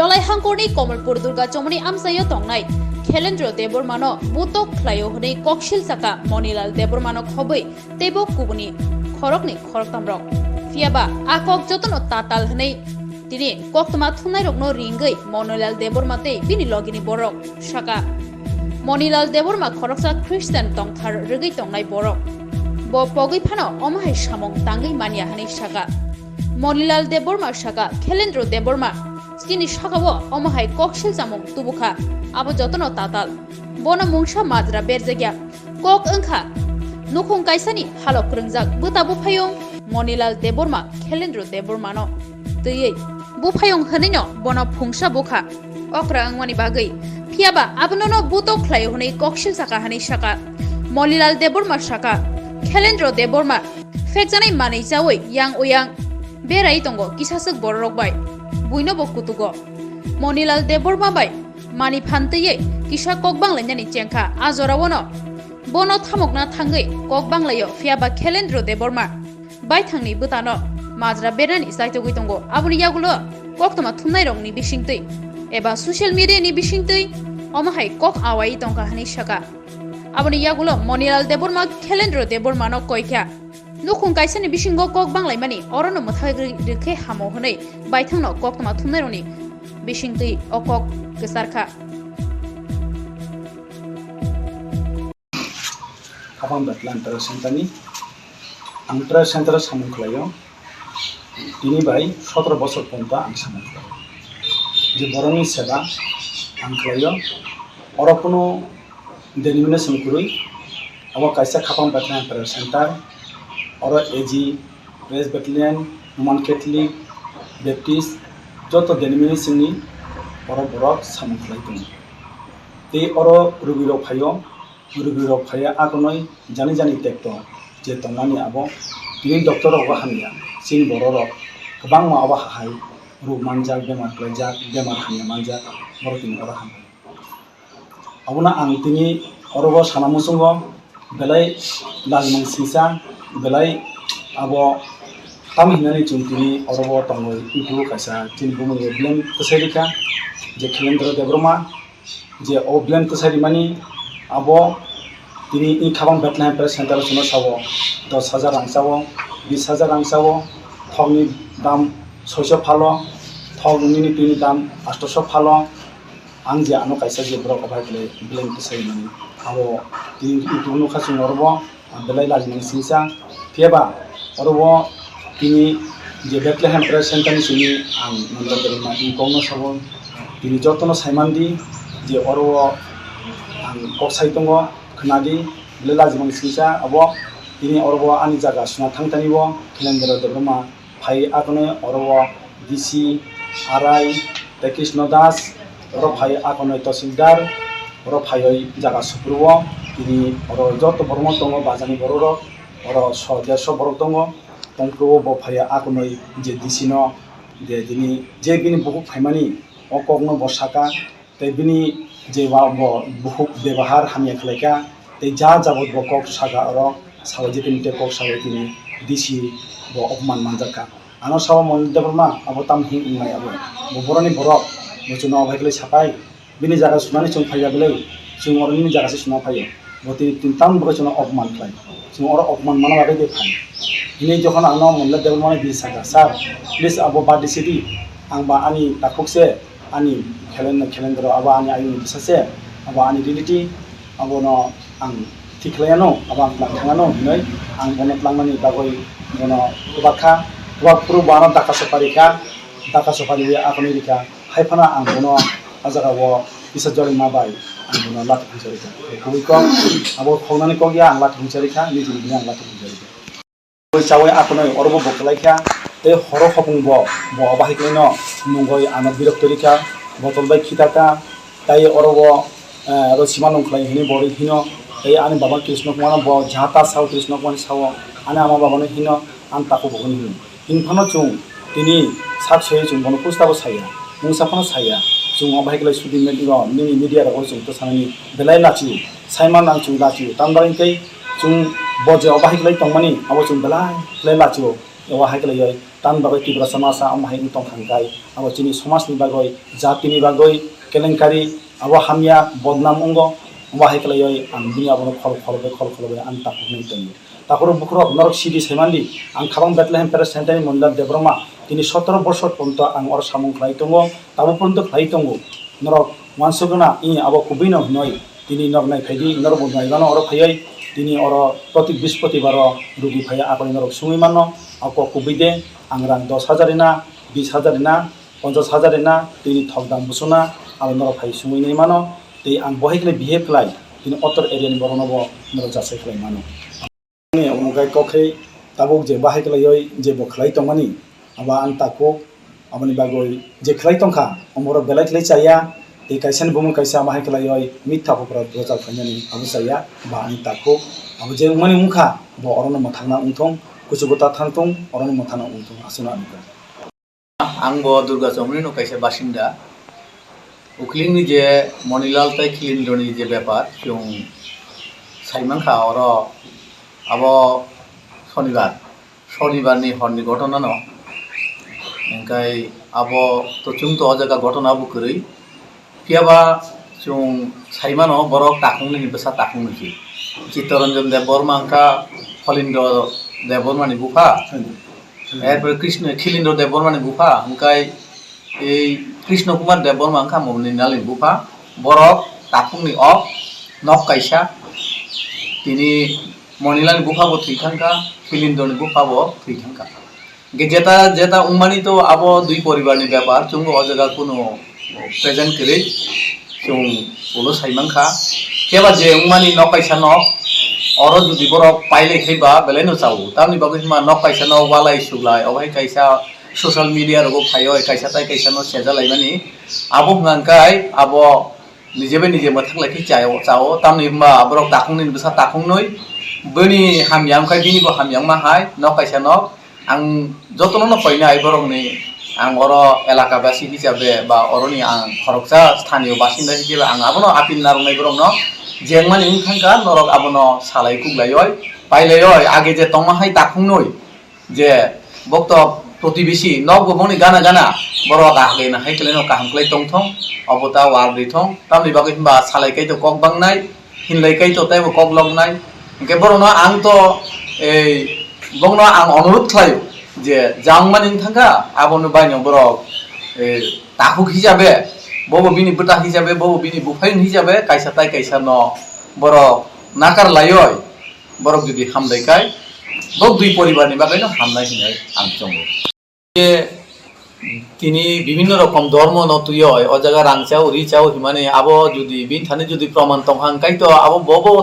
জলাই হাঙ্করনি কমলপুর দুর্গা চমনি আমসাইও তংনাই খেলেন্দ্র দেববর্মানো বুতক খ্লাইও হनै ককশিল সাকা মনিলাল দেববর্মানো খबै তেবো কুবনি খরকনি খরকতামরক ফিয়াবা আকক যতন তাতাল হनै তিনি কক্তমা থুনাই রকনো রিঙ্গৈ মনিলাল দেববর্মাতে বিনি লগিনি বরক সাকা মনিলাল দেববর্মা খরকসা খ্রিস্টান তংথার রগৈ তংনাই বরক ব পগৈ ফানো অমাহাই সামং তাঙ্গৈ মানিয়া হাनै সাকা মনিলাল দেববর্মা সাকা খেলেন্দ্র দেববর্মা তিনি সাকাবো অমাহাই ককশিল জামং তুবুখা আবো যতন তাতাল বনা মুংসা মাজরা বেরজাগিয়া কক ওংখা নুখুং কাইসানি হালক রংজাক বুতা বুফায়ং মনিলাল দেববর্মা খেলেন্দ্র দেববর্মানো তৈयै বুফায়ং হনैनो बना फुंसा बुखा अक्रा अंगवानी बागै फियाबा आबननो बुतो ख्लाय हनै ककशिल साका हनै साका मनिलाल देबबर्मा साका खेलेंद्र देबबर्मा फेकजानाय मानै जावै यां उयां बेराय दंगो किसासक बररक बाय बुइनो बकुतुगो मनिलाल देबबर्मा बाय मानि फानतैयै किसा कक बांलायनानै चेंखा आजरावनो बनो थामकना थांगै कक बांलायो फियाबा खेलेंद्र देबबर्मा बाय थांनि बुतानो মাজরা বেরানি সাইতগৈ দंगो आबुनि यागुलो कक्तमा थुमनाय रंनि बिसिंतै एबा ससियेल मिडियानि बिसिंतै अमाहाय कक आवाई दंका हानि साका आबुनि यागुलो मनिलाल देबबर्मा खेलेंद्र देबबर्मानो कयख्या नुखुं काइसानि बिसिंगो कक बांलायमानि अरनो मथाग्रि रिखे हामो हनै बायथांनो कक्तमा थुमनाय रंनि बिसिंतै अकक गेसारखा Kapang Batlan Sentani Antra Central Samuklayo ini bai 17 বছর পর্যন্ত আং সামুখলাyo যে বরংনি সেবা আংখলাyo অর কোনো ডেলিমিনেশন কুরুই আব কাইসা খাপাং বাটলান সেন্টার অর AG press battalion Roman Catholic Baptist যত ডেলিমিনেশননি অর বরক সামুখলাই দङ তে অর রুগীরক ফায়া আগনই জানি জানি টেক্ট যে তংনানি আবো তিনি ডক্টর অবা হামিয়া सिन बररक गोबां माबा हाय रुग मानजाक बेमार क्लायजाक बेमार हामिया मानजाक बरतिनि अरा हामबाय अबना आं तिनि अरब सानामुसुंगो बेलाय लाजमं सिसा बेलाय आबो तामहिनानि चुंतिनि अरब तंगै इपु कायसा तिन बुमुंगे ब्लेम तसारिका जे खेलेंद्र देबबर्मा जे ओ ब्लेम तसारि मानि आबो तिनि इ खाबां बेटलाइन प्रेस सेंटर सुनो सावो 10,000 रां सावो 20,000 रां सावो थगनि दाम 600 फालो थगनि तिनि दाम 800 फालो आं जे आनो कायसा जे ब्रक अबायले ब्लेम तसारि मानि आबो तिनि इटुनो खासु नरबो बेलाय लाजमं सिसा फेबा अरबो तिनि जे बेटलाइन प्रेस सेंटर नि सुनि आं नंदरमा इ कौनो सावो तिनि जतनो साइमानदि जे अरबो आं कक्साइ दङ खोनादि लाजमं सिसा अबो ini orbo ani jaga suna thangtanibo Khelendra Debbarma फाइ आकने orbo DC आराय कृष्ण दास और फाइ आकने तहसीलदार और फाइ जागा सुपुरबो ini और जत बर्म दङ बाजानि बररक और 150 बरक दङ तंखो बो फाइ आकने जे DC no जे दिनि जे बिनि बहुत फाइमानि अकगनो बसाका ते बिनि जे वाबो बहुत व्यवहार हामिया खलायका ते जा जाबत बकक सागा और सावजे तिनि टेकक सावजे दिसि बो अपमान मानजाका आनो साव मन देबबर्मा आबो ताम हि उंनाय आबो बरनि बरक बचुना अबायगले सापाय बिनि जागा सुनानि जों फायजाबले जों अरनि जागासे सुना फायो बति तिनताम बचुना अपमान खाय जों अर अपमान माना बादे देखाय दिनै जखन आनो मनले देबबर्मा बि सागा सार प्लिज आबो बादि सिदि आं बा आनि ताखकसे आनि खेलेंद्र आबा आनि आयु सासे आबा आनि रिलिटि आबो न आं थिखलायानो आबा लांथाङानो नै आं बनो लांनानै बागै बनो बाखा पुरु बानो दाका सफारि आकनि रिका हायफाना आं बनो आजाराव बिसा जरि माबाय आं बनो लाथ फुंसारिका कुइको आबो खौनानै कगिया आं लाथ फुंसारिका निजिनि आं लाथ फुंसारिका बै चावै आकनै अरबो बकलायखा ते हरो खपुंबो बो बाहिकैनो मुंगै आनो बिरक्तरिका बतल बाय खिताका ताय अरबो रसिमा नंख्लाय हिनि बरि हिनो এই আনি বাবা কৃষ্ণ কুমার ব ঝাতা সাও কৃষ্ণ কুমার সাও আনি আমার বাবানো হিন আন তাকো বগনি হিন ইনফানো চুং তিনি সাত সয়ে চুং বনো পুস্তাবো সাইয়া মুসাফানো সাইয়া চুং অবাইকলাই সুদি মেডিগ নিমি মিডিয়া রাগো চুং তো সানানি বেলাই লাচিউ সাইমান आं चुं लाचिउ तामबारिंकै चुं बजे अबाइकलाई तंमानि आबो चुं बेलाई लाचिउ एवा हाइकलाई tan bagai tibra samasa amhai tong khangkai abo chini samas ni bagoi jati ni bagoi kelengkari abo hamya bodnam ongo amhai klayoi ang dunia abo khol be an tak ni tong takoro bukrok norok sidi semandi ang khabang Bethlehem Parish Center ni Monilal Deborma tini 17 বছর পর্যন্ত ang or samung khlai tongo tabo purunto khlai tongo norok mansuguna I abo kubino noi tini nok nai phaidi norok nai gano or phayai tini or proti bispotibaro rugi phaya akoni norok sungui manno ako kubide ang rang 10,000 ina 20,000 ina 50,000 ina tini thokdam busuna abo norok phai sungui nei mano tei ang bohikle behave klai tini otor area ni boronobo norok jasai klai mano ni omugai kokhe tabuk je bahai klayoi je bo khlai tongmani aba an tako abani bagoi je khlai tongkha omoro belai khlai chaya te kaisen bumu kaisa mahai klayoi mitha popra dojal khanyani abu saya ba an tako abu je umani mukha bo orono mathangna ungthong kuchugota thangtong orono mathana ungthong asuna anika angbo Durga Chomoni no kaisa basinda uklingni je Monilal tai Khilindroni je byapar chung saimangkha oro abo শনিবার ni horni ঘটনা no engkai abo to chung to jaga ঘটনা bu kuri piaba chung saimano borok takung ni besa takung ni Chittaranjan Deborma angka Khilindro Deborma ni bufa erpor Krishna Khilindro Deborma ni bufa engkai ei Krishna Kumar Deborma angka Monilal ni bufa borok takung ni ok nok kaisa tini Monilal ni bufa bo thikangka Khilindro ni bufa bo thikangka ge jeta umani to abo dui poribar ni byapar chungo o jaga kono present kre chung bolo saimangkha keba je umani nokaisa no oro jodi borok paile khaiba belai no chau tamni bagui ma nokaisa no walai suglai obai kaisa social media rogo phayoi kaisa tai kaisa no sejalai mani abo ngangkai abo nijebe nije mathak lai chao tamni ma borok takung ni besa takung noi bani hamyam kai bini bo hamyam ma hai nokaisa no ang jotono no painai borok ni ang oro elakabasi hisabe ba oroni ang khoroksa sthaniyo basinda hisabe ang abono apil narunai borok no jengmani ungkhangka norok abono salai kuglaioi pailaioi age je tongma hai takungnoi je bokto প্রতিবেশী নব বনি গানা borok ahlena hai kleno kaham klai tongthong obota wardi thong tamni bagui ba salai kai to kok bangnai hinlai kai to tai bo kok lognai ke borono ang to ei bongno ang অনুরোধ khlaio je jangmani thangka abono baino borok tahuk hisabe bobo bini buta hisabe bobo bini bufain hisabe kaisa tai kaisa no borok nakar laioi borok jodi hamdai kai bok dui poribar ni bagai no hamnai hinai ang chongo je tini বিভিন্ন রকম ধর্ম নতুয়য় ও জায়গা রাংচাও রিচাও হিমানে আবো যদি বিন থানে যদি প্রমাণ তংহাং কাই তো আবো ববো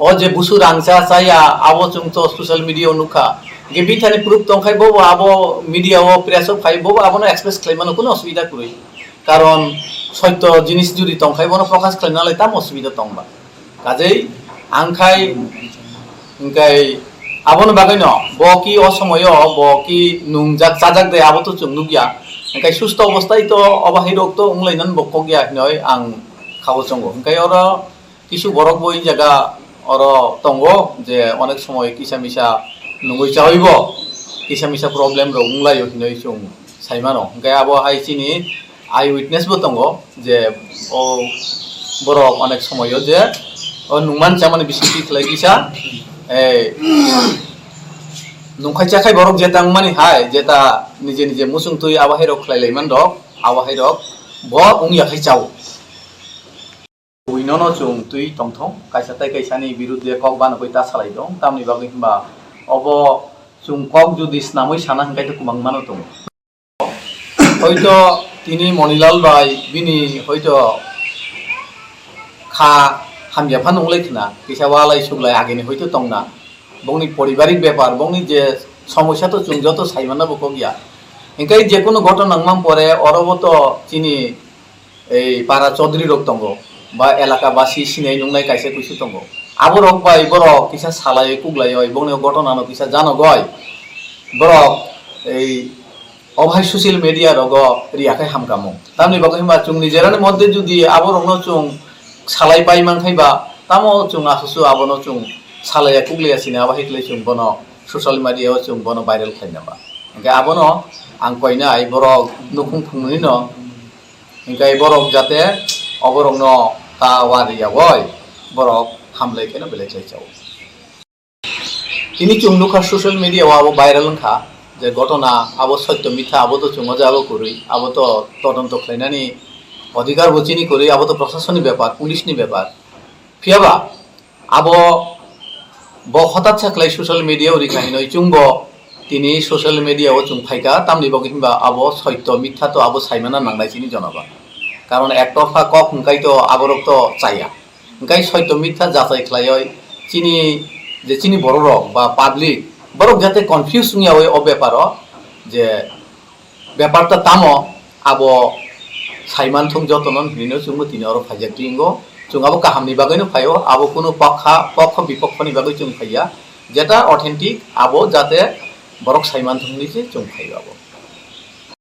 ও যে বুসু রাংচা চাইয়া আবো চুং তো সোশ্যাল মিডিয়া অনুখা গে বিন থানে প্রুফ তংখাই ববো আবো মিডিয়া ও প্রেস ফাই ববো আবো এক্সপ্রেস ক্লেমানো কোনো অসুবিধা করি কারণ সত্য জিনিস যদি তংখাই বনো প্রকাশ ক্লেনালে তাম অসুবিধা তংবা কাজেই আংখাই Inkai abono bagai no bo ki osomoyo bo ki nungjak chajak de abo to chungnugia engkai susto obostai to obahi rok to unglainan bokogya hinoi ang khabo chongo engkai oro kisu borok boi jaga oro tongo je onek somoy kisa misa nungoi chahoibo kisa misa problem ro unglayo hinoi chung saimano engkai abo hai chini eye witness bo tongo je o borok onek somoyo je o nungman chamani bisiti khlai kisa nungkai chakai borok jetang mani hai jeta nije musung tui awahai rok khlai man rok awahai rok bo ungya khai chau uinono chung tui tongthong kaisa tai kaisa ni birudde kok ban koi ta salai dong tamni bagui himba obo chung kok jodi snamoi sana hangkai to kumang mano tong hoito tini Monilal bai bini hoito kha hamya phan unglai khna kisa walai suglai ageni hoito tongna bongni poribarik ব্যাপার bongni je সমস্যা তো chung joto saimana bokogya engkai je kono ঘটনা nangmam pore oroboto chini ei para chaudhuri rok tongo ba elaka basi sinai nungnai kaisa kuisu tongo abo rok bai borok kisa salai kuglai oi bongni ঘটনা no kisa jano goi borok ei অভাই social media রগ রিয়াখাই হামকামো তামনি বাগৈ হিমা chung nijerani মধ্যে যদি abo rokno chung salai pai mangkhaiba tamo chung asusu abono chung salaya kuglaya sini abahi klai chung bono social media chung bono viral khainaba Engkai abono ang koinai borok nukung phungni no engkai borok jate oborok no ka wari yawoi borok hamlai kena belai chau. Ini chung nukha social media wa abo viral wngkha je ঘটনা abo সত্য মিথ্যা abo to chung abo kori abo to তদন্ত খাইনানি অধিকার বচিনি করি abo to প্রশাসনিক ব্যাপার police নি ব্যাপার ফিয়াবা abo bo হঠাৎ সাকলাই সোশ্যাল মিডিয়া ওরি কাহিনী চুংব তিনি সোশ্যাল মিডিয়া ও চুং ফাইকা তামনি বগে হিমবা abo সত্য মিথ্যা তো abo সাইমানা নাংলাই চিনি জনবা কারণ একতরফা কক হুঙ্কাই তো আবরক তো চাইয়া হুঙ্কাই সত্য মিথ্যা যাচাই খাইয় চিনি যে চিনি বড় রক বা পাবলিক বড় যাতে কনফিউজ নিয়া ওই ও ব্যাপার যে ব্যাপারটা তামো abo সাইমান থং যতনন হিনো চুংবো তিনি আরো ফাইজা টিঙ্গো chung abo kahamni bagai no phayo abo kuno pokha bipokkhoni bagai chung phaiya jeta authentic abo jate borok saiman thungni je chung phayo abo